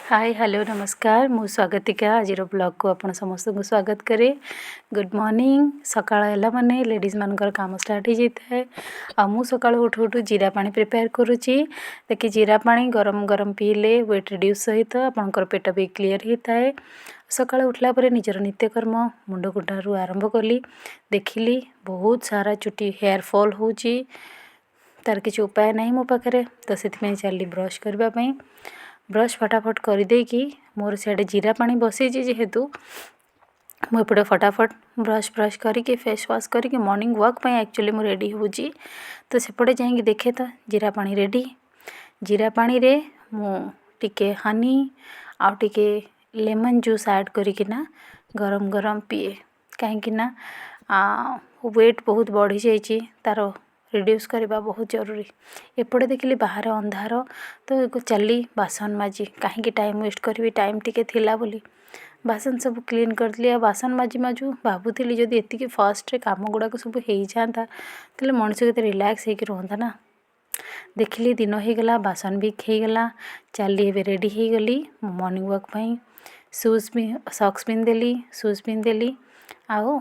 Hi hello नमस्कार मु स्वागतिका आज ब्लॉग को आपण समस्त को स्वागत करे। गुड मॉर्निंग सकाळ है माने लेडीज मानकर काम स्टार्ट हो जाता है। मु सकाळ उठू उठू जीरा पानी प्रिपेयर करुच्ची देखिए जीरा पानी गरम गरम पीले वेट रिड्यूस सहित आपंकर पेट भी क्लीयर होता है। सकाळ उठला पर निजर नित्यकर्म मुंड गुंडारू आरंभ कली देखिली बहुत सारा चुटी हेयर फॉल होची तार किसी उपाय नहीं मो पाखे तो से चली ब्रश करने ब्रश फटाफट करदे कि मोर सियाड़े जीरा पानी बसई जेहेतु मुझे फटाफट ब्रश ब्रश करके फेस वाश करके मॉर्निंग वॉक एक्चुअली मु रेडी होची तो सेपटे जाइए देखे तो जीरा पानी रेडी। जीरा पानी रे मु टिके हनी आउ टिके लेमन जूस ऐड करकिना गरम गरम पिए कहीं वेट बहुत बढ़ी जाइए तार रिड्यूस करवा बहुत जरूरी। एपटे देखिली बाहर अंधार तो चली बासन माजी कहीं टाइम वेस्ट करी टाइम टिके थिला बोली बासन सब क्लीन करदेली। बासन माजी माजू भावुली जदि एतिकी फास्ट काम गुड़ाक सब हो जाता तो मनुष्य के रिलैक्स होकर रुहता ना। देखिली दिन होगला बासन भी होगला चली एवं रेडी हो गली मॉर्निंग वॉक शूज भी सॉक्स पिंधदेली शूज पिंधदेली आओ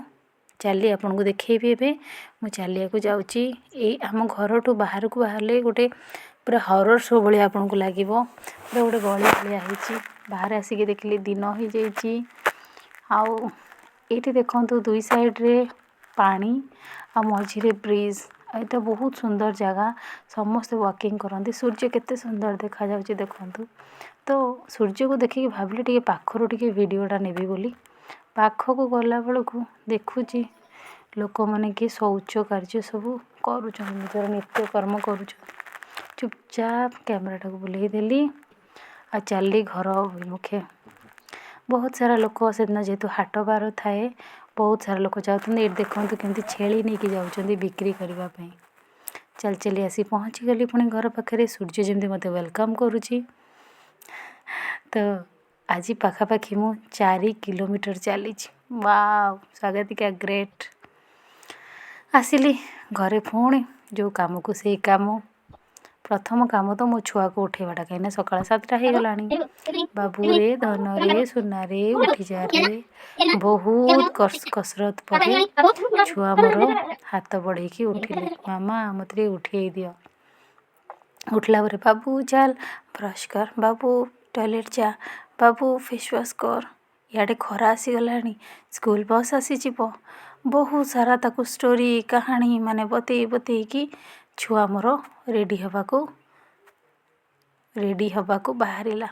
चली आपन को देखी मु चलिया जाऊँगी आम घर ठू बाहर को बाहर गोटे पूरा हॉरर शो भाई आपन को लगे पूरा गोटे गली भाया बाहर आसिक देखिली दिन हो जाइए। आउ ये देखु दुई साइड रे पानी आ मझिरे ब्रिज यहाँ बहुत सुंदर जगह समस्त वॉकिंग करते सूर्य केते सुंदर देखा जाउछि देखंतु। तो सूर्य को देखिए भाविले टिके पाखरु टिके वीडियोटा नेबी बोली पाखक गला बेलू देखुची लोक मैंने कि शौच कार्य सब करुँच निजर नित्यकर्म करुँच चुपचाप कैमराटा को बुलेदेली आ चली घर अभिमुखे। बहुत सारा लोक से दिन जेहेतु हाट बार थाए बहुत सारा लोक जाते ये देखते केमती छेली नहीं कि जाऊँच बिक्री करने चल चली आसी पहुँची गली पुणी घर पाखे सूर्य जमी मत वेलकम करुँची। तो आज पाखापाखि मु 4 किलोमीटर चली वाव स्वागतिका ग्रेट आसिली घरे पुणी जो काम को से काम प्रथम काम तो मो छुआ को उठेवाटा कहीं सकाल 7टा हो गला बाबू रे धन रे सुना रे उठी जा रे बहुत कसरत पर छुआ मोर हाथ बढ़े कि उठिले मामा मत उठे दियो उठला पर बाबू चल ब्रश कर बाबू टॉयलेट जा बाबू फेस वाश कर इे खरा आसीगला स्कूल बस आसी बहुत सारा ताकू स्टोरी कहानी माने बतई बतई कि छुआ मोर रेडी हवा को बाहरिला।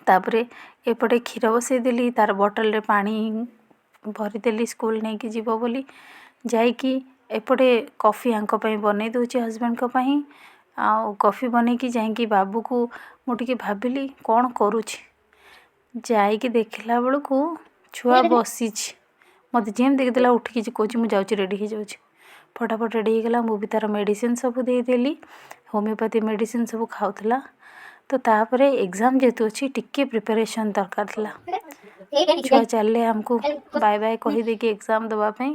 तापरे एपटे क्षीर बसईदेली तार बोतल रे पानी भरीदेली स्कूल नहीं कि जीव बोली जाइकी एपटे कॉफ़ी आंक बनई दूची हजबैंड को आ कॉफ़ी बनईकी जाइकी बाबू को मुझे भाविली कौन करुँच जाइकी देखला बेलू को छुआ बसी मत जेम देखदेला उठिकी कौच मुझे रेडी हो जाऊँ फटाफट रेडी होगला मु भी तार मेडिसिन सब देदेली होम्योपैथी मेडिसिन सब खाऊला। तो तापर एग्जाम जेहेतु अच्छी टिके प्रिपरेशन दरकार था छुआ चलले हमको बाय बाय कहीदे कि एग्जाम दवापाई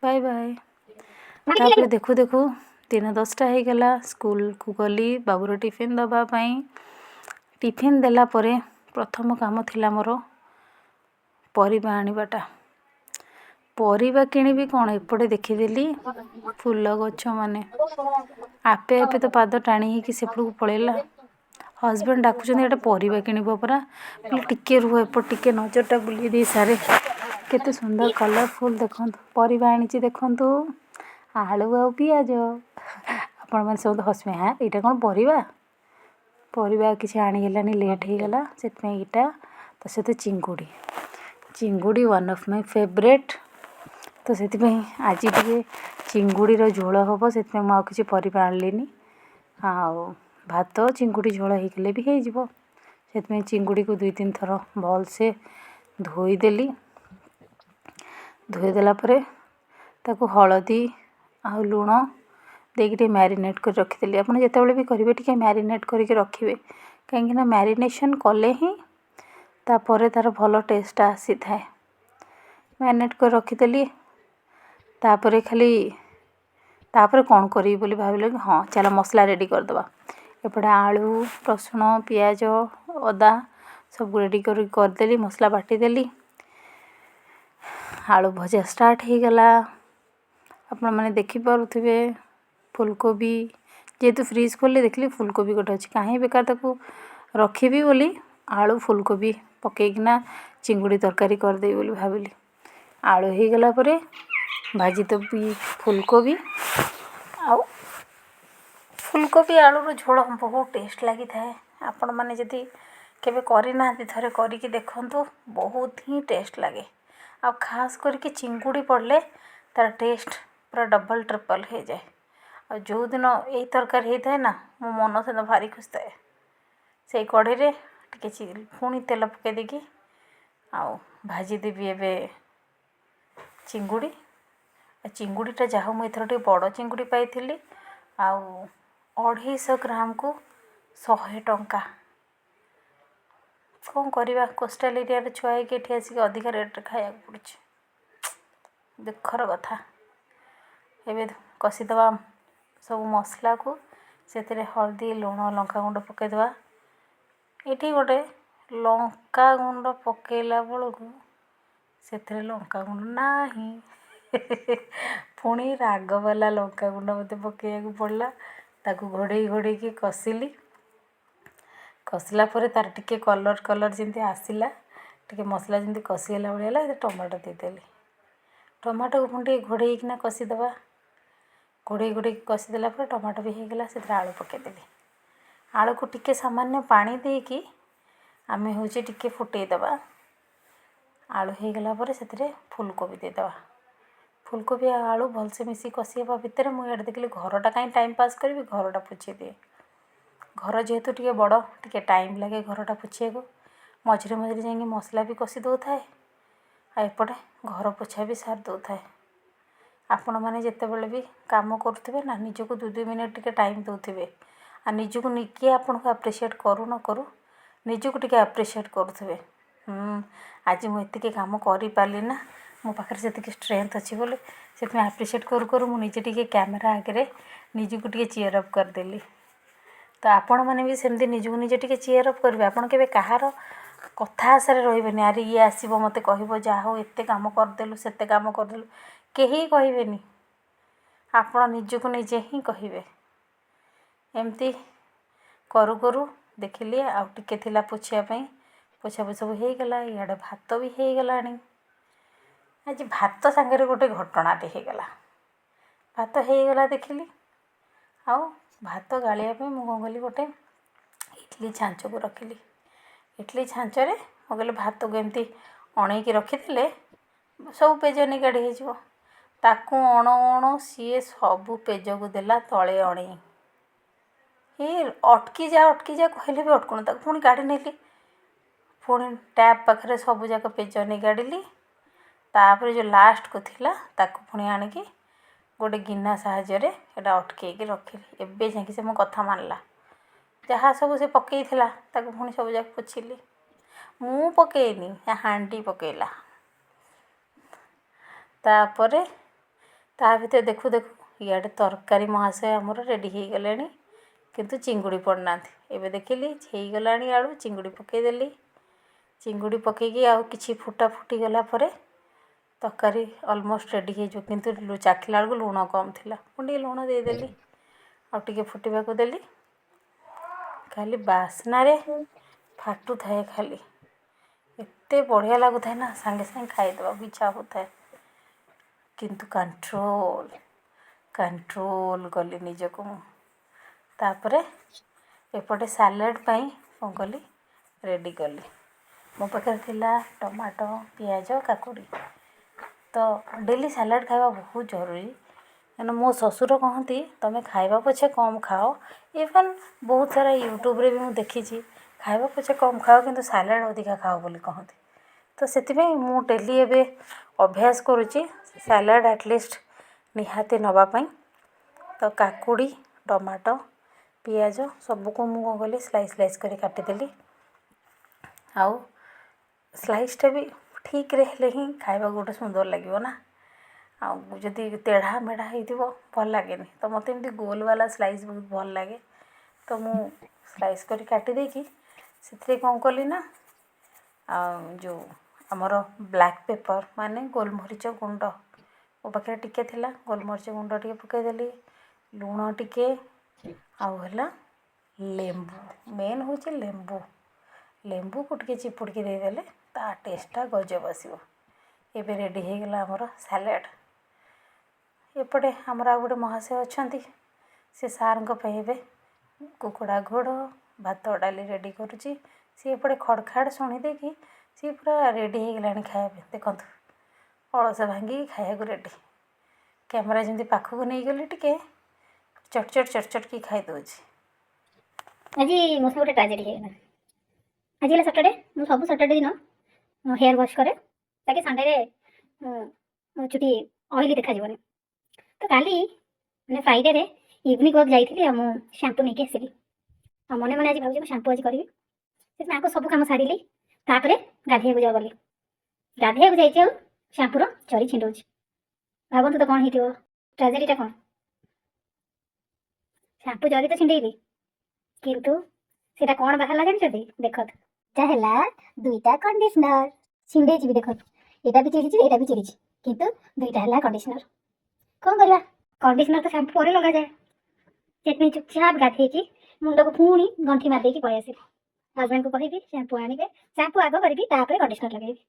बाय बाय। तापर देखु देखु दिन 10टा हो गला स्कूल को गली बाबूर टिफिन दवापाई टिफिन देला परे प्रथम काम थिला मोर परिबा आनिबाटा परिबा किणीबी कौन एपटे देखीदेली फूल गछ माने आपे आपे तो पाद टाणी कि सेपटू पलैला हजबैंड डाकुचंदी एटा परिबा किणीबो परा टिके रुह एपट टिके नजरटा बुली दे सारे केते सुंदर कलरफुल देखंतु परिबा आनीची देखंतु आलू आ पियाज आपण माने सब हसमे हाँ एटा कौन परिबा किसी आनीगलानी लेट हो गला से इटा तो सहित चिंगुड़ी वन ऑफ माय फेवरेट तो से आज टे चिंगुड़ी झोल हम से मुझे परिबा आनलिनी आओ भात चिंगुड़ी झोल होगले भी हो चिंगुड़ी को 2-3 थर भल से धोईदेली धोईदेला ताकू हलदी आ लुण देके मैरिनेट कर रखीदेली आपड़ जिते भी करेंगे टे मैरिनेट करके रखिए कहीं मैरिनेशन कले ही तापर तार भल टेस्ट आसी थाए मैरिनेट कर रखीदेली तापर खाली तापर कौन करी बोली भाविले कि हाँ चल मसला रेडी करदे एपटे आलू रसुण पियाज ଅଦା ସବୁ ରେଡ଼ି କରିଦେଲି, ମସଲା ବାଟିଦେଲି। ଆଳୁ ଭଜା ଷ୍ଟାର୍ଟ ହେଇଗଲା। ଆପଣମାନେ ଦେଖିପାରୁଥିବେ ଫୁଲକୋବି, ଯେହେତୁ ଫ୍ରିଜ୍ ଖୋଲି ଦେଖିଲି ଫୁଲକୋବି ଗୋଟେ ଅଛି, କାହିଁ ବେକାର ତାକୁ ରଖିବି ବୋଲି ଆଳୁ ଫୁଲକୋବି ପକେଇକିନା ଚିଙ୍ଗୁଡ଼ି ତରକାରୀ କରିଦେବି ବୋଲି ଭାବିଲି। ଆଳୁ ହେଇଗଲା ପରେ ଭାଜିଦେବି ଫୁଲକୋବି। ଆଉ ଫୁଲକୋବି ଆଳୁର ଝୋଳ ବହୁତ ଟେଷ୍ଟ ଲାଗିଥାଏ। ଆପଣମାନେ ଯଦି କେବେ କରିନାହାନ୍ତି ଥରେ କରିକି ଦେଖନ୍ତୁ, ବହୁତ ହିଁ ଟେଷ୍ଟ ଲାଗେ। ଆଉ ଖାସ୍ କରିକି ଚିଙ୍ଗୁଡ଼ି ପଡ଼ିଲେ ତା'ର ଟେଷ୍ଟ ପୁରା ଡବଲ୍ ଟ୍ରିପଲ୍ ହେଇଯାଏ। ଆଉ ଯେଉଁଦିନ ଏଇ ତରକାରୀ ହେଇଥାଏ ନା, ମୋ ମନ ସେଦିନ ଭାରି ଖୁସି ଥାଏ। ସେଇ କଢ଼େଇରେ ଟିକେ ପୁଣି ତେଲ ପକାଇ ଦେଇକି ଆଉ ଭାଜିଦେବି ଏବେ ଚିଙ୍ଗୁଡ଼ି। ଚିଙ୍ଗୁଡ଼ିଟା ଯାହା ମୁଁ ଏଥର ଟିକେ ବଡ଼ ଚିଙ୍ଗୁଡ଼ି ପାଇଥିଲି। ଆଉ 250 ଗ୍ରାମକୁ 100 ଟଙ୍କା। କ'ଣ କରିବା, କୋଷ୍ଟାଲ ଏରିଆରେ ଛୁଆ ହେଇକି ଏଠି ଆସିକି ଅଧିକା ରେଟ୍ରେ ଖାଇବାକୁ ପଡ଼ୁଛି, ଦୁଃଖର କଥା। ଏବେ କଷିଦେବା ସବୁ ମସଲାକୁ, ସେଥିରେ ହଳଦୀ, ଲୁଣ, ଲଙ୍କାଗୁଣ୍ଡ ପକାଇଦେବା। ଏଠି ଗୋଟେ ଲଙ୍କାଗୁଣ୍ଡ ପକାଇଲା ବେଳକୁ ସେଥିରେ ଲଙ୍କାଗୁଣ୍ଡ ନାହିଁ। ପୁଣି ରାଗବାଲା ଲଙ୍କାଗୁଣ୍ଡ ମୋତେ ପକାଇବାକୁ ପଡ଼ିଲା। ତାକୁ ଘୋଡ଼େଇକି କଷିଲି। କଷିଲା ପରେ ତା'ର ଟିକେ କଲର୍ ଯେମିତି ଆସିଲା, ଟିକେ ମସଲା ଯେମିତି କଷିଗଲା ଭଳିଆ ହେଲା, ସେଥିରେ ଟମାଟୋ ଦେଇଦେଲି। ଟମାଟୋକୁ ପୁଣି ଟିକେ ଘୋଡ଼େଇକିନା କଷିଦେବା। ଘୋଡ଼େଇକି କଷିଦେଲା ପରେ ଟମାଟୋ ବି ହେଇଗଲା, ସେଥିରେ ଆଳୁ ପକାଇଦେଲି। ଆଳୁକୁ ଟିକେ ସାମାନ୍ୟ ପାଣି ଦେଇକି ଆମେ ଟିକେ ଫୁଟେଇଦେବା। ଆଳୁ ହେଇଗଲା ପରେ ସେଥିରେ ଫୁଲକୋବି ଦେଇଦେବା। ଫୁଲକୋବି ଆଉ ଆଳୁ ଭଲସେ ମିଶି କଷି ହେବା ଭିତରେ ମୁଁ ଇଆଡ଼େ ଦେଖିଲି ଘରଟା କାହିଁ ଟାଇମ୍ ପାସ୍ କରିବି, ଘରଟା ପୋଛି ଦିଏ। ଘର ଯେହେତୁ ଟିକେ ବଡ଼, ଟିକେ ଟାଇମ୍ ଲାଗେ ଘରଟା ପୋଛିବାକୁ। ମଝିରେ ଯାଇକି ମସଲା ବି କଷି ଦେଉଥାଏ, ଆଉ ଏପଟେ ଘର ପୋଛା ବି ସାରି ଦେଉଥାଏ। ଆପଣମାନେ ଯେତେବେଳେ ବି କାମ କରୁଥିବେ ନା, ନିଜକୁ 2 ମିନିଟ୍ ଟିକେ ଟାଇମ୍ ଦେଉଥିବେ। ଆଉ ନିଜକୁ କିଏ ଆପଣଙ୍କୁ ଆପ୍ରିସିଏଟ୍ କରୁ ନ କରୁ, ନିଜକୁ ଟିକେ ଆପ୍ରିସିଏଟ୍ କରୁଥିବେ। ଆଜି ମୁଁ ଏତିକି କାମ କରିପାରିଲି ନା, ମୋ ପାଖରେ ସେତିକି ଷ୍ଟ୍ରେଙ୍ଗଥ୍ ଅଛି ବୋଲି, ସେଥିପାଇଁ ଆପ୍ରିସିଏଟ୍ କରୁ ମୁଁ ନିଜେ ଟିକେ କ୍ୟାମେରା ଆଗରେ ନିଜକୁ ଟିକେ ଚିୟର୍ ଅପ୍ କରିଦେଲି। ତ ଆପଣମାନେ ବି ସେମିତି ନିଜକୁ ନିଜେ ଟିକେ ଚିୟର୍ ଅପ୍ କରିବେ। ଆପଣ କେବେ କାହାର କଥା ଆଶାରେ ରହିବେନି, ଆରେ ଇଏ ଆସିବ ମୋତେ କହିବ ଯାହା ହଉ ଏତେ କାମ କରିଦେଲୁ, ସେତେ କାମ କରିଦେଲୁ। କେହି କହିବେନି, ଆପଣ ନିଜକୁ ନିଜେ ହିଁ କହିବେ। ଏମିତି କରୁ ଦେଖିଲି ଆଉ ଟିକେ ଥିଲା ପୋଛିବା ପାଇଁ, ପୋଛାପୋଛି ସବୁ ହେଇଗଲା। ଇଆଡ଼େ ଭାତ ବି ହେଇଗଲାଣି। ଆଜି ଭାତ ସାଙ୍ଗରେ ଗୋଟେ ଘଟଣାଟେ ହେଇଗଲା। ଭାତ ହେଇଗଲା ଦେଖିଲି, ଆଉ ଭାତ ଗାଳିବା ପାଇଁ ମୁଁ କ'ଣ କଲି, ଗୋଟେ ଇଟିଲି ଛାଞ୍ଚକୁ ରଖିଲି। ଇଟିଲି ଛାଞ୍ଚରେ ମୁଁ କହିଲି ଭାତକୁ ଏମିତି ଅଣେଇକି ରଖିଦେଲେ ସବୁ ପେଜ ନିଗାଡ଼ି ହେଇଯିବ। ତାକୁ ଅଣ ସିଏ ସବୁ ପେଜକୁ ଦେଲା ତଳେ ଅଣେଇ। ଅଟକି ଯା କହିଲେ ବି ଅଟକୁନି, ତାକୁ ପୁଣି କାଢ଼ି ନେଲି। ପୁଣି ଟ୍ୟାପ୍ ପାଖରେ ସବୁଯାକ ପେଜ ନିଗାଡ଼ିଲି। ତାପରେ ଯେଉଁ ଲାଷ୍ଟକୁ ଥିଲା ତାକୁ ପୁଣି ଆଣିକି ଗୋଟେ ଗିନା ସାହାଯ୍ୟରେ ଏଇଟା ଅଟକେଇକି ରଖିଲି। ଏବେ ଯାଇକି ସେ ମୋ କଥା ମାନିଲା। ଯାହା ସବୁ ସେ ପକେଇଥିଲା ତାକୁ ପୁଣି ସବୁଯାକ ପୋଛିଲି। ମୁଁ ପକେଇନି, ହାଣ୍ଡି ପକେଇଲା। ତାପରେ ତା ଭିତରେ ଦେଖୁ ଇଆଡ଼େ ତରକାରୀ ମହାଶୟ ଆମର ରେଡ଼ି ହେଇଗଲେଣି, କିନ୍ତୁ ଚିଙ୍ଗୁଡ଼ି ପଡ଼ିନାହାନ୍ତି। ଏବେ ଦେଖିଲି ହେଇଗଲାଣି ଆଳୁ, ଚିଙ୍ଗୁଡ଼ି ପକେଇଦେଲି। ଚିଙ୍ଗୁଡ଼ି ପକେଇକି ଆଉ କିଛି ଫୁଟିଗଲା ପରେ ତରକାରୀ ଅଲମୋଷ୍ଟ ରେଡ଼ି ହେଇଯିବ, କିନ୍ତୁ ଚାଖିଲା ବେଳକୁ ଲୁଣ କମ୍ ଥିଲା। ପୁଣି ଟିକେ ଲୁଣ ଦେଇଦେଲି, ଆଉ ଟିକେ ଫୁଟିବାକୁ ଦେଲି। ଖାଲି ବାସ୍ନାରେ ଫାଟୁଥାଏ, ଖାଲି ଏତେ ବଢ଼ିଆ ଲାଗୁଥାଏ ନା, ସାଙ୍ଗେ ଖାଇଦେବାକୁ ଇଚ୍ଛା ହେଉଥାଏ। କିନ୍ତୁ କଣ୍ଟ୍ରୋଲ୍ କଲି ନିଜକୁ ମୁଁ। ତାପରେ ଏପଟେ ସାଲାଡ଼୍ ପାଇଁ କ'ଣ କଲି, ରେଡ଼ି କଲି। ମୋ ପାଖରେ ଥିଲା ଟମାଟୋ, ପିଆଜ, କାକୁଡ଼ି। ତ ଡେଲି ସାଲାଡ଼୍ ଖାଇବା ବହୁତ ଜରୁରୀ। କାରଣ ମୋ ଶ୍ୱଶୁର କହନ୍ତି, ତୁମେ ଖାଇବା ପଛେ କମ୍ ଖାଅ। ଇଭେନ୍ ବହୁତ ସାରା ୟୁଟ୍ୟୁବ୍ରେ ବି ମୁଁ ଦେଖିଛି, ଖାଇବା ପଛେ କମ୍ ଖାଅ କିନ୍ତୁ ସାଲାଡ଼୍ ଅଧିକା ଖାଅ ବୋଲି କହନ୍ତି। ତ ସେଥିପାଇଁ ମୁଁ ଡେଲି ଏବେ ଅଭ୍ୟାସ କରୁଛି ସାଲାଡ଼୍ ଆଟଲିଷ୍ଟ ନିହାତି ନେବା ପାଇଁ। ତ କାକୁଡ଼ି, ଟମାଟୋ, ପିଆଜ ସବୁକୁ ମୁଁ କ'ଣ କଲି, ସ୍ଲାଇସ୍ କରି କାଟିଦେଲି। ଆଉ ସ୍ଲାଇସ୍ଟା ବି ଠିକ୍ରେ ହେଲେ ହିଁ ଖାଇବାକୁ ଗୋଟେ ସୁନ୍ଦର ଲାଗିବ ନା। ଆଉ ଯଦି ତେଢ଼ା ମେଢ଼ା ହେଇଥିବ ଭଲ ଲାଗେନି। ତ ମୋତେ ଏମିତି ଗୋଲ୍ ବାଲା ସ୍ଲାଇସ୍ ବହୁତ ଭଲ ଲାଗେ। ତ ମୁଁ ସ୍ଲାଇସ୍ କରି କାଟି ଦେଇକି ସେଥିରେ କ'ଣ କଲି ନା ଯେଉଁ ଆମର ବ୍ଲାକ୍ ପେପର୍ ମାନେ ଗୋଲମରିଚ ଗୁଣ୍ଡ ମୋ ପାଖରେ ଟିକେ ଥିଲା, ଗୋଲମରିଚ ଗୁଣ୍ଡ ଟିକେ ପକାଇଦେଲି, ଲୁଣ ଟିକେ, ଆଉ ହେଲା ଲେମ୍ବୁ, ମେନ୍ ହେଉଛି ଲେମ୍ବୁ। ଲେମ୍ବୁକୁ ଟିକେ ଚିପୁଡ଼ିକି ଦେଇଦେଲେ ତା ଟେଷ୍ଟଟା ଗଜବ ଆସିବ। ଏବେ ରେଡ଼ି ହେଇଗଲା ଆମର ସାଲାଡ଼। ଏପଟେ ଆମର ଆଉ ଗୋଟେ ମହାଶୟ ଅଛନ୍ତି, ସେ ସାର୍ଙ୍କ ପାଇଁ ଏବେ କୁକୁଡ଼ା ଘୋଡ଼ ଭାତ ଡାଲି ରେଡ଼ି କରୁଛି। ସିଏ ଏପଟେ ଖଡ଼ ଖାଡ଼ ଶୁଣି ଦେଇକି ସିଏ ପୁରା ରେଡ଼ି ହେଇଗଲାଣି ଖାଇବା ପାଇଁ। ଦେଖନ୍ତୁ ଅଳସ ଭାଙ୍ଗିକି ଖାଇବାକୁ ରେଡ଼ି। କ୍ୟାମେରା ଯେମିତି ପାଖକୁ ନେଇଗଲି ଟିକେ ଚଟଚଟ କି ଖାଇଦେଉଛି। ଆଜି ମୋ ସହ ଗୋଟେ ଟ୍ରାଜେଡି ହେଇଗଲା। ଆଜି ହେଲା ସଟର୍ଡେ। ମୁଁ ସବୁ ସଟର୍ଡେ ଦିନ ହେୟାର ୱାଶ୍ କରେ ତାକି ସଣ୍ଡେରେ ମୋ ଚୁଟି ଅଏଲି ଦେଖାଯିବନି। ତ କାଲି ମାନେ ଫ୍ରାଇଡେରେ ଇଭିନିଂ ୱାକ୍ ଯାଇଥିଲି ଆଉ ମୁଁ ସାମ୍ପୁ ନେଇକି ଆସିଲି। ଆଉ ମନେ ମନେ ଆଜି ଭାବୁଛି ମୁଁ ସାମ୍ପୁ ଆଜି କରିବି। ସେଥିପାଇଁ ଆଗ ସବୁ କାମ ସାରିଲି, ତାପରେ ଗାଧୋଇବାକୁ ଗଲି। ଗାଧୋଇବାକୁ ଯାଇଛି ଆଉ ସାମ୍ପୁର ଚରି ଛିଣ୍ଡଉଛି। ଭାବନ୍ତୁ ତ କ'ଣ ହେଇଥିବ, ଟ୍ରାଜେଡିଟା କ'ଣ? ସାମ୍ପୁ ଜରି ତ ଛିଣ୍ଡେଇଲି, କିନ୍ତୁ ସେଟା କ'ଣ ବାହାରିଲା ଜାଣିଛନ୍ତି? ଦେଖନ୍ତୁ, ଏଟା ହେଲା ଦୁଇଟା କଣ୍ଡିସନର। ଛିଣ୍ଡେଇଛି ବି ଦେଖନ୍ତୁ, ଏଇଟା ବି ଚିରିଛି ଏଇଟା ବି ଚିରିଛି, କିନ୍ତୁ ଦୁଇଟା ହେଲା କଣ୍ଡିସନର। କ'ଣ କରିବା, କଣ୍ଡିସନର ତ ସାମ୍ପୁ ପରେ ଲଗାଯାଏ। ସେଥିପାଇଁ ଚୁପଚାପ ଗାଧେଇକି ମୁଣ୍ଡକୁ ପୁଣି ଗଣ୍ଠି ମାରିଦେଇକି ପଳେଇ ଆସିଲି। ହଜବେଣ୍ଡକୁ କହିବି ସାମ୍ପୁ ଆଣିବେ, ସାମ୍ପୁ ଆଗ କରିବି ତାପରେ କଣ୍ଡିସନର ଲଗେଇବି।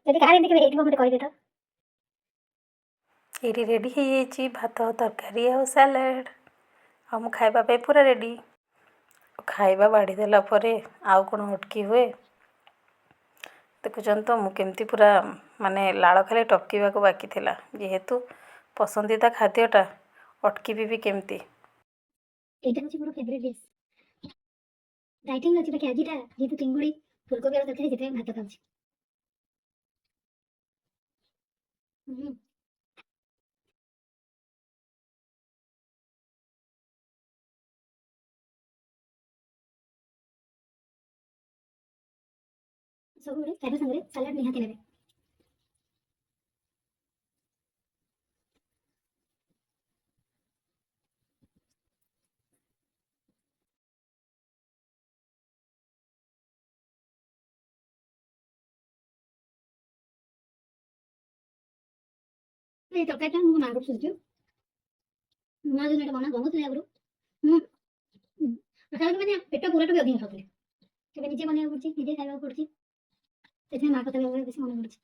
ଯଦି କାହାର ଏମିତି କେବେ ହେଇଥିବ ମୋତେ କହିବେ ତ। ଏଇଠି ରେଡ଼ି ହେଇଯାଇଛି ଭାତ, ତରକାରୀ ଆଉ ସାଲାଡ଼। ଆଉ ମୁଁ ଖାଇବା ପାଇଁ ପୁରା ରେଡ଼ି। ଖାଇବା ବାଢ଼ି ଦେଲା ପରେ ଆଉ କ'ଣ ଅଟକି ହୁଏ? ଦେଖୁଛନ୍ତି ତ ମୁଁ କେମିତି ପୁରା ମାନେ ଲାଳ ଖାଲି ଟପକିବାକୁ ବାକି ଥିଲା। ଯେହେତୁ ପସନ୍ଦିଦା ଖାଦ୍ୟଟା ଅଟକିବି ବି କେମିତି। ଏଇଟା ହେଉଛି ମୋର ଫେଭରେଟ୍ ଡିଶ୍। ଡାଇଟିଂ ଅଛି ବାକି ଆଜିଟା ଯେହେତୁ ଚିଙ୍ଗୁଡ଼ି ଫୁଲକୋବି ଆଳୁ ତରକାରୀ, ସେଥିପାଇଁ ଭାତ ଖାଉଛି। ସବୁବେଳେ ଖାଇବା ସାଙ୍ଗରେ ସାଲାଡ଼ ନିହାତି ନେବେ। এই ତରକାରୀଟା ମୁଁ ମାଆଙ୍କୁ ଶୁଣିଛି। ମା ଯୋଉ ଏଇଟା ବନଉଥିଲେ ଆଗରୁ, ମୁଁ ପାଖାପାଖି ମାନେ ପେଟ ପୁରାଠୁ ବି ଅଧିକ ଖାଉଥିଲି। ଏବେ ନିଜେ ବନେଇବାକୁ ପଡୁଛି, ନିଜେ ଖାଇବାକୁ ପଡୁଛି, ସେଥିପାଇଁ ମା କଥା ବେଳେବେଳେ ବେଶୀ ମନେ ପଡୁଛି।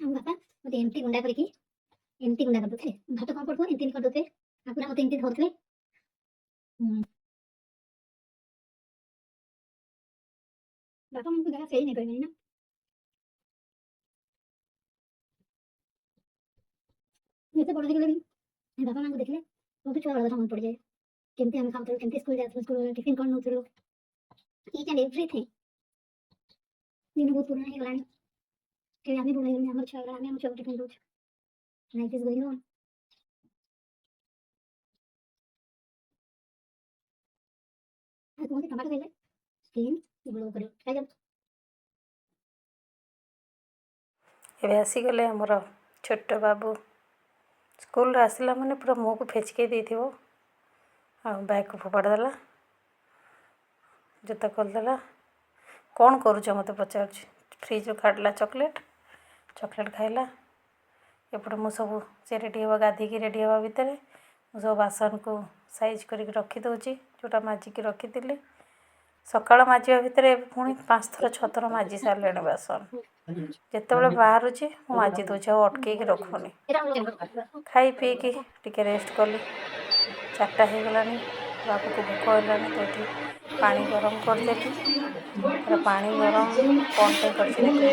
ଆମ ବାପା ମୋତେ ଏମିତି ଗୁଣ୍ଡା କରିଦଉଥିଲେ। ଭାତ କ'ଣ ପଡୁଥିବ ଏମିତି କରିଦଉଥିଲେ, ଆଉ ପୁରା ମୋତେ ଏମିତି ଧରୁଥିଲେ। ବାପା ମାନଙ୍କୁ ଯାହା ସେଇ ନେଇପାରିବେନି ନା। ଯେତେ ବଡ଼ ହେଇଗଲେ ବି ବାପା ମାଙ୍କୁ ଦେଖିଲେ ବହୁତ ଛୁଆବେଳ କଥା ମନେ ପଡ଼ିଯାଏ। କେମିତି ଆମେ ଖାଉଥିଲୁ, କେମିତି ସ୍କୁଲ ଯାଉଥିଲୁ, ସ୍କୁଲରେ ଟିଫିନ୍ କ'ଣ ନେଉଥିଲୁ, ଇଚ୍ ଆଣ୍ଡ ଏଭ୍ରିଥିଙ୍ଗ। ଦିନ ବହୁତ ପୁରୁଣା ହେଇଗଲାଣି, କେବେ ଆମେ ବଡ଼ ହେଇଗଲୁଣି, ଆମର ଛୁଆ ହେଇଗଲା, ଆମେ ଆମ ଛୁଆକୁ ଟିଫିନ୍ ଦେଉଛୁ। Life is going on. ଆଉ କୁହନ୍ତି ଟମାଟୋ ଖାଇଲେ ସ୍କିନ୍ ଗ୍ଲୋ କରିବ, ଖାଇଯାଉ। ଏବେ ଆସିଗଲେ ଆମର ଛୋଟ ବାବୁ। ସ୍କୁଲରୁ ଆସିଲା ମାନେ ପୁରା ମୁହଁକୁ ଫେଚକେଇ ଦେଇଥିବ, ଆଉ ବ୍ୟାଗ୍କୁ ଫୋପାଡ଼ି ଦେଲା, ଜୋତା ଖୋଲିଦେଲା। କ'ଣ କରୁଛ ମୋତେ ପଚାରୁଛି। ଫ୍ରିଜ୍ରୁ କାଢ଼ିଲା ଚକୋଲେଟ୍ ଖାଇଲା। ଏପଟେ ମୁଁ ସବୁ ସେ ରେଡ଼ି ହେବା, ଗାଧୋଇକି ରେଡ଼ି ହେବା ଭିତରେ ମୁଁ ସବୁ ବାସନକୁ ସାଇଜ୍ କରିକି ରଖିଦେଉଛି, ଯେଉଁଟା ମାଜିକି ରଖିଥିଲି। ସକାଳ ମାଜିବା ଭିତରେ ପୁଣି 5 ଥର 6 ଥର ମାଜି ସାରିଲେଣି ବାସନ। ଯେତେବେଳେ ବାହାରୁଛି ମୁଁ ମାଜି ଦେଉଛି, ଆଉ ଅଟକେଇକି ରଖୁନି। ଖାଇ ପିଇକି ଟିକେ ରେଷ୍ଟ କଲି। 4ଟା ହେଇଗଲାଣି, ବାବୁକୁ ଭୋକ ହେଲାଣି ତ ଏଠି ପାଣି ଗରମ କରିଦେଲି। ତା'ର ପାଣି ଗରମ କ'ଣ ପାଇଁ କରିଛି ଦେଖନ୍ତୁ।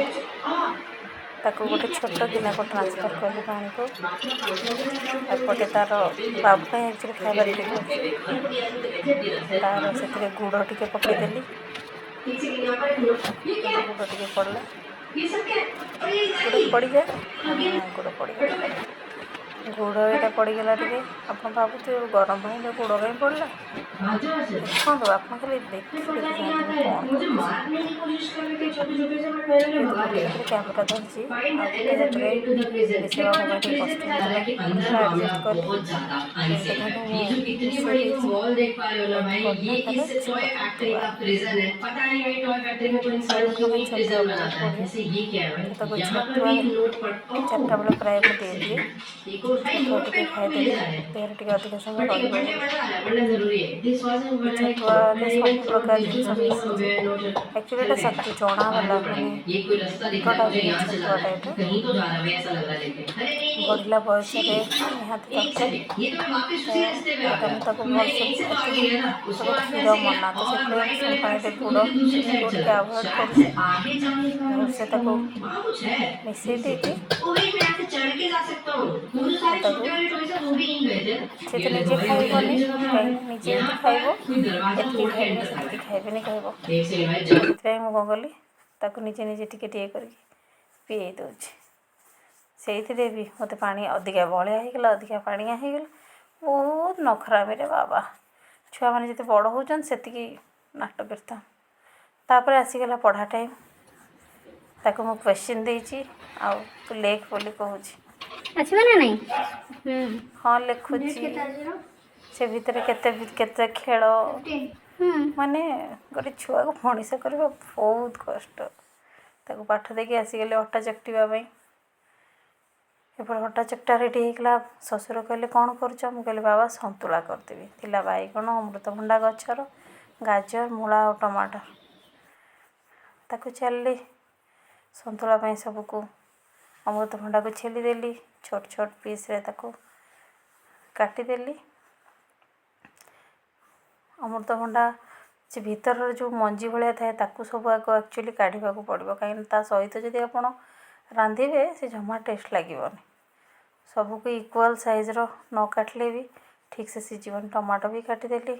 ତାକୁ ଗୋଟେ ଛୋଟ ଗିନାକୁ ଟ୍ରାନ୍ସଫର୍ କଲି ପାଣିକୁ। ଏପଟେ ତା'ର ବାବୁ ପାଇଁ ଆକ୍ଚୁଆଲି ଖାଇବା ରେଡ଼ି କରୁଛି। ତା'ର ସେଥିରେ ଗୁଡ଼ ଟିକେ ପକାଇଦେଲି, ଗୁଡ଼ ଟିକେ ପଡ଼ିଲା, ଗୁଡ଼ ପଡ଼ିଯାଏ, ଗୁଡ଼ ପଡ଼ିଗଲା। गुड़ यहाँ पड़गला टे आप भावुथे गरम पानी गुड़ कहीं पड़ा देखो आप खाली देखते कैमरा धरची आगे मिसेवा टे कष्ट होता एडजस्ट कली छतुआ बहुत बढ़िया छतुआ चार्टा बेले प्राय मुझे दिए छतुआ टे खाईदेली देह टे अधिक समय छतुआ सब प्रकार जिन मिसी एक्चुअली सत्तू चना वाला मैंने छतुआ टाइप बढ़ला बयस निहाती दरकार भलसे क्षीर मना तो से पानी गुड़ टे आभोड कर से मिसई देती से तो निजे खाइबनी निजे खाइब एति खाइबनी से खाइबनी कहब से मुझे कौन कली ताकू निजे निजे टिके टिके कर पीए दूचे से भी मत पानी अधिका बलिया होगला अधिका पानिया होगला बहुत नखरामी रे बाबा छुआ मैंने जिते बड़ होचन सेतिकी नाटक करता तापर आसीगला पढ़ा टाइम ताको मु क्वेश्चन देची आ तू लेख बोली कहूँ अच्छी ना नहीं हाँ लिखुची से भितर केते केते खेल माने गोटे छुआ को मनीष करवा बहुत कष्ट ताको पाठ देकी आसीगले अटा चकटिबा एपटे अटा चकटा रेडी होगा शशुर कहले कौन करुच मु कहली बाबा संतुला करदेवी थिला बैगण अमृतभंडा गचर गाजर मूला और टमाटर ताको चलली संतुला सबको अमृतभंडा को छेलीदेली छोट छोट पीस रे ताको काटिदेली अमृतभंडा से भीतर जो मंजी भाया थाए ताकू सब आग एक्चुअली काढ़ा पड़ो कहीं सहित जदि आप रांधे से जमा टेस्ट लगे सबको इक्वल साइज रो न काटले भी ठीक से सीजन टमाटो भी काटिदेली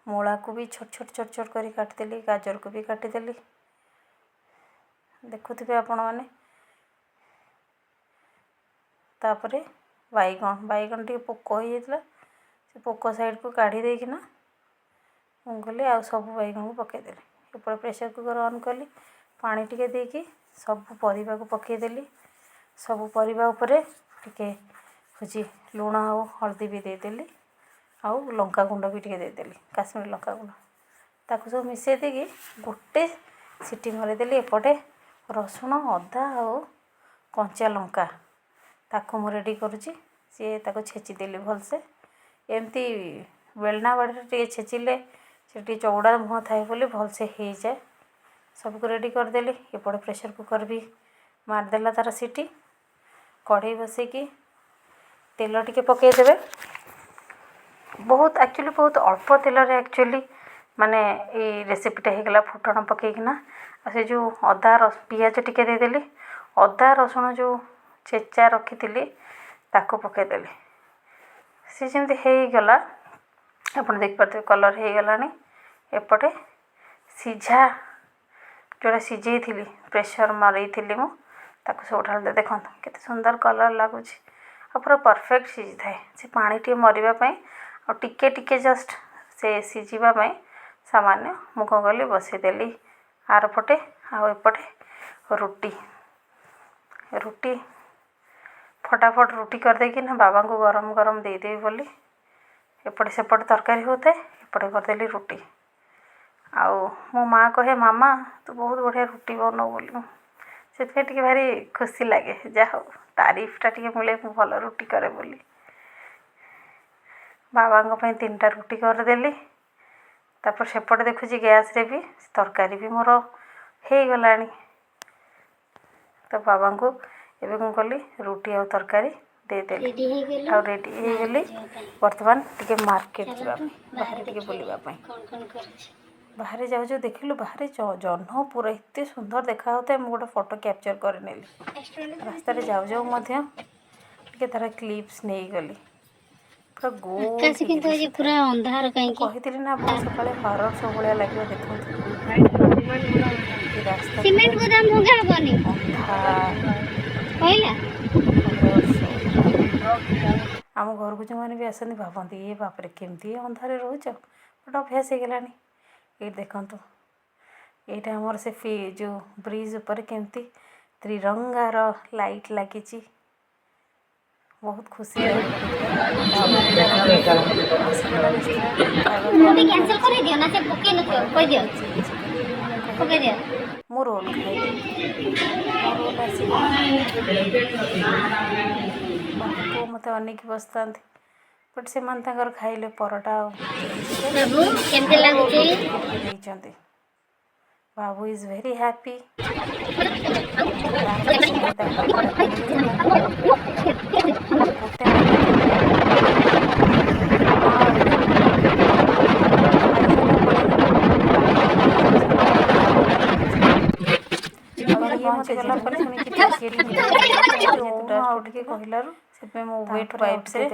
मूला को भी छोट छोट छोट छोट कर काटिदेली गाजर को भी काटिदेली देखुवे आपण मैंने तापर बैगण बैगण टे पोक हो जाता से पोक साइड को काढ़ी देकिना मुझे आ सब बैगण को पकईदेली एपटे प्रेसर कुकर ऑन कली पानी टिके देकी सब परिवा को पकईदेली सब परिवा उपरे टिके हूँ लुण आ हल्दी भी देदेली आउ लंका गुंड भी टिके देदेली काश्मीर लंका गुंड ताको सब मिसई देकी गोटे सीटी मरीदेली एपटे रसुण अदा आ कंचा लंका ताको मु रेडी करुँची सी ताको छेचिदेली भलसे एमती बेलना बाड़ी टे छेचिले से चौड़ा मुँह थाए बोली भलसे हो जाए सबको रेडी करदेली एपटे प्रेसर कुकर भी मारदेला तार सीटी कढ़ई बसैकी तेल टिके पकईदेवे बहुत एक्चुअली बहुत अल्प तेल रे एक्चुअली माने ये रेसिपीटा होगला फुटण पकईकिना से जो अदा पियाज टिके देदेली अदा रसुण जो छेचा रखी ताको पकईदेली सी जमी होगला आप देखिपे कलर हो गला एपटे सीझा जोड़ा सीझे थी प्रेसर मरई थी मु ताको सब ढाल दे देखो केते सुंदर कलर लगुच पूरा परफेक्ट सीझी थाए से पानी टे मरवाई और टिके टिके जस्ट से सीझापी सामान्य मु कौन कली बसईदेली आर पटे आपटे रुटी रुटी फटाफट रुटी करदेकी ना बाबा को गरम गरम देदेवी बोली एपटे सेपटे तरकारी होता है एपटे करदेली रुटी आउ मो माँ कहे मामा तू बहुत बढ़िया रुटी बनाऊ बोली से भारी खुशी लगे जा हो तारीफटा टे मिले भल रुटी करे बोली बाबा 3टा रुटी करदेली तापर सेपटे देखुची गैस रे भी तरकारी भी मोर हो गला तो बाबा को एवं कौन कली रुटी और तरकारी देदेली आ रेडी हो गली बर्तमान टिके मार्केट जावाई बाहर टिके बुलवाई बाहर जाऊ जो देखिलु बाहर जह्न पूरा एत सुंदर देखा होता है मुझे गोटे फोटो कैप्चर कर रास्तार जाऊ जाऊ तार क्लिप्स नहीं गली पूरा गोल पूरा अंधार कहीं कही ना आप सकाଳେ हरर सब भाया लगे देखो सीमेंट गोदाम भंगा हबनी कहला ଆମ ଘରକୁ ଯେଉଁମାନେ ବି ଆସନ୍ତି ଭାବନ୍ତି ଏ ବାପରେ କେମିତି ଏ ଅନ୍ଧାରରେ ରହୁଛ, ବଟ୍ ଅଭ୍ୟାସ ହେଇଗଲାଣି। ଏଇଠି ଦେଖନ୍ତୁ, ଏଇଟା ଆମର ସେ ଯେଉଁ ବ୍ରିଜ୍ ଉପରେ କେମିତି ତ୍ରିରଙ୍ଗାର ଲାଇଟ୍ ଲାଗିଛି, ବହୁତ ଖୁସି ଲାଗିଲା ଦେଖିବା। ଆସିଗଲା ରେଷ୍ଟୁରାଣ୍ଟ ଖାଇବାକୁ ମୁଭି କ୍ୟାନ୍ସେଲ କରିଦିଅ ନା ସେ ପକେଇ ନଥିବ କହିଦିଅ ଚିଲି ଚିକେନ୍ ମୁଁ ପକେଇ କହିଲି ଦିଅ। ମୁଁ ରୋଲ୍ ଖାଇବି, ମୋ ରୋଲ୍ ଆସିଲା। ବାପା ପୁଅ ମୋତେ ଅନେଇକି ବସିଥାନ୍ତି, ବଟ୍ ସେମାନେ ତାଙ୍କର ଖାଇଲେ ପରଟା ଆଉ ଚିଲି ଚିକେନ୍। ବାବୁ କେମିତି ଆଉ ରୋଲ୍ ଲାଗୁଛି? ଗୋଟେ ଟିକେ ଟିକେ ନେଇଛନ୍ତି। ବାବୁ ଇଜ୍ ଭେରି ହ୍ୟାପି। ତାର ଖୁସି ନାହିଁ ତାକୁ ପରଟା ମିଳିଗଲା। ଗୋଟେ ମାଗିଥିଲା, ଆଉ ଦେଲେ। ଖାଇସାରିଲା ପରେ ଆଉ ଇଏ ପହଞ୍ଚିଗଲା ପରେ ଶୁଣିକି ଟିକେ ଟିକେ ଟିକେ ଟିକେ ଟିକେ ଟିକେ କହିଲାରୁ ସେଥିପାଇଁ ମୁଁ ୱେଟ୍ ୱାଇପ୍ସରେ